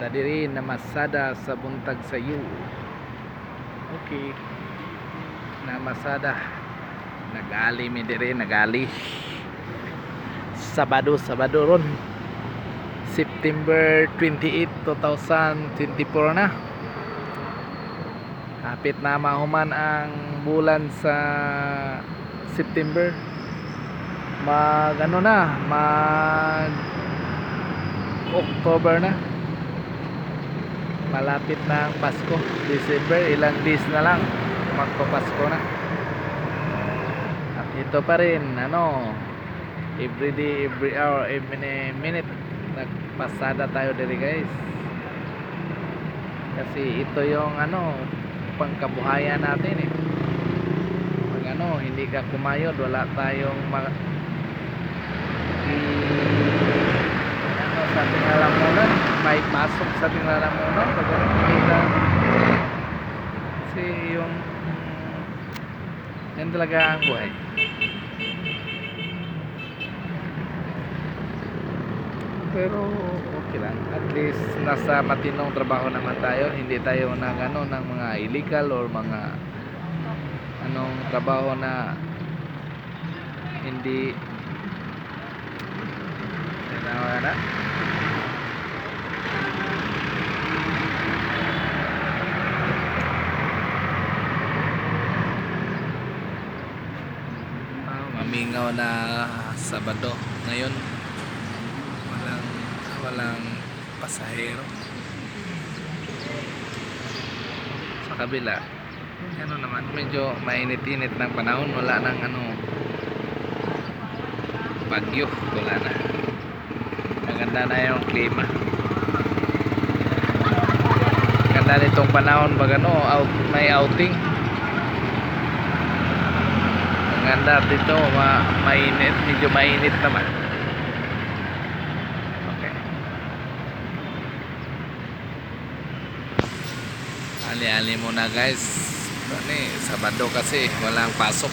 ta diri na masada sa buntag sayo. Okay, na masada nagali mi diri, nagali Sabado ron, September 28, 2024 na. Kapit na mahuman ang bulan sa September. Mag October na. Malapit na ang Pasko. December, ilang days na lang magpapasko na. At ito pa rin, every day, every hour, every minute nagpasada tayo diri guys. Kasi ito yung pangkabuhayan natin eh. Pag hindi ka kumayod, wala tayong sa ating lalamunan, may pasok sa ating lalamunan pag kita. Kasi yan talaga ang buhay. Pero okay lang, at least nasa matinong trabaho naman tayo, hindi tayo ng mga illegal or mga trabaho na hindi na mamingaw na Sabado ngayon, walang pasahero sa kabila. Naman, medyo mainit-init ng panahon, wala nang bagyo, wala na, maganda na yung klima. Ganda nitong panahon pag may outing. Maganda dito, mainit, medyo mainit naman. Ali-ali muna guys. Sabado kasi walang pasok.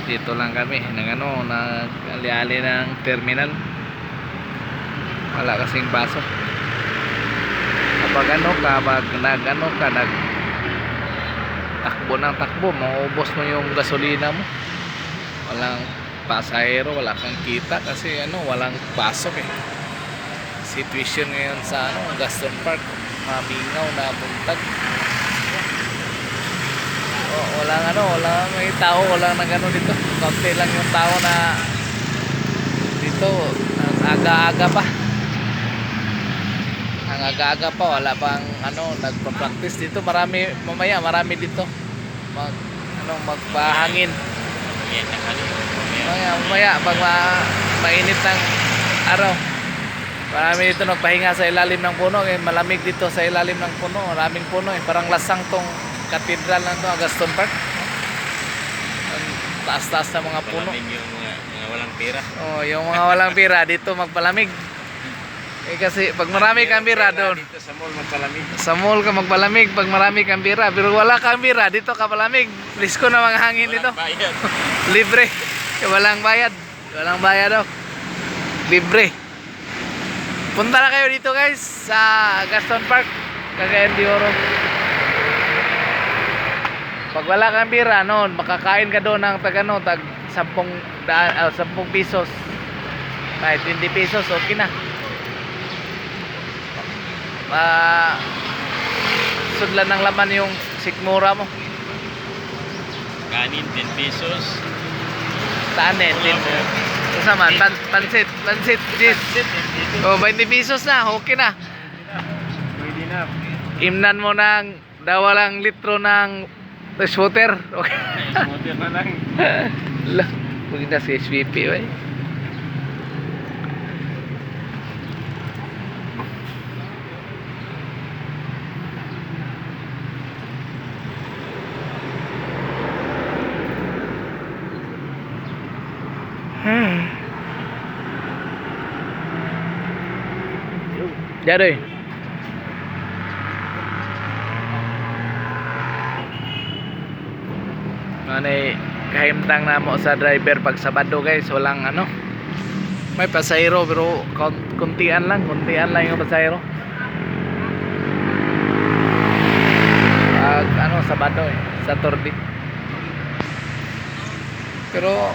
Dito lang kami nag-ali-ali ng terminal. Wala kasing pasok. Kapag takbo ng takbo, maubos mo yung gasolina mo. Walang pasahero, wala kang kita kasi walang pasok eh. Situation ngayon sa Gaston Park, mamingaw na buntag. Walang may tao, walang dito. Konti lang yung tao na dito. Ang aga-aga pa. Wala pang nagpa-practice dito. Marami dito. Magpahangin. Mamaya pag mainit ng araw. Marami dito nagpahinga sa ilalim ng puno. Malamig dito sa ilalim ng puno. Maraming puno parang lasang tong katedral na Gaston Park. Taas-taas na mga puno. Yung mga walang pera. Yung mga walang pera dito magpalamig. Kasi pag marami kang pera doon, dito sa mall magpalamig. sa mall ka magpalamig pag marami kang pera. Pero wala kang pera, dito ka palamig. Lisko na mga hangin dito. Bayad. Libre. Walang bayad. Libre. Punta na kayo dito guys sa Gaston Park, Cagayan de Oro. Pag wala kang pera makakain ka doon ng tag 10 pesos. Kahit 20 pesos okay na. Sudlan ng laman yung sikmura mo. Kanin 10 pesos. Saan 10? Isa man, pansit, cheese. 20 pesos na, okay na. Pwede na. Imnan mo ng dawalang litro ng rice water. Okay. Motor na lang. Huwag na si SVP, wey. Jadi kahimtang na mo sa driver pag Sabado guys, walang may pasahero pero kuntian lang yung pasahero. Saturday. Pero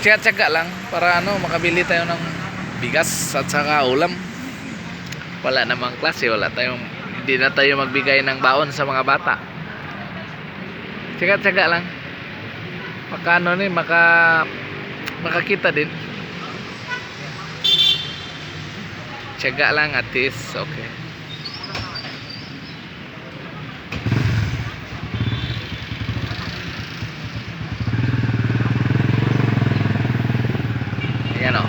tiyaga lang para makabili tayo ng bigas at saka ulam. Wala namang klase, hindi na tayo magbigay ng baon sa mga bata. Tiyaga lang. Makakita din. Tiyaga lang at least okay. Ayan o,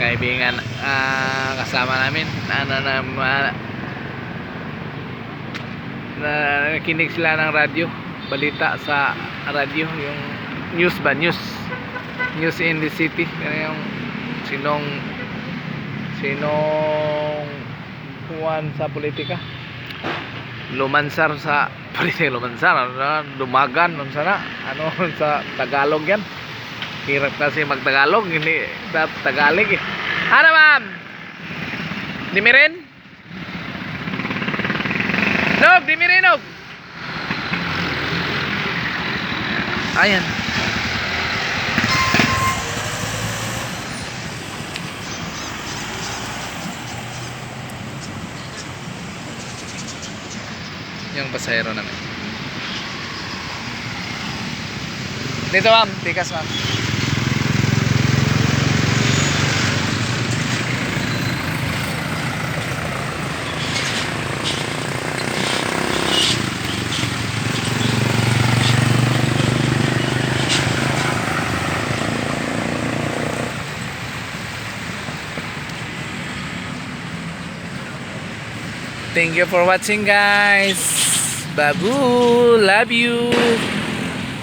kaibigan, kasama namin nakinig sila ng radyo, balita sa radyo, yung news in the city, yung sinong kuwan sa politika, lumansar sa politika, dumagan sa Tagalog yan. Hirap kasi magtagalog, hindi Tagalog eh. Ano ma'am? Dimirin? Nog, dimirin nog. Ayan. Yung pasahero namin. Dito ma'am, tikas ma'am. Thank you for watching guys. Babu, love you.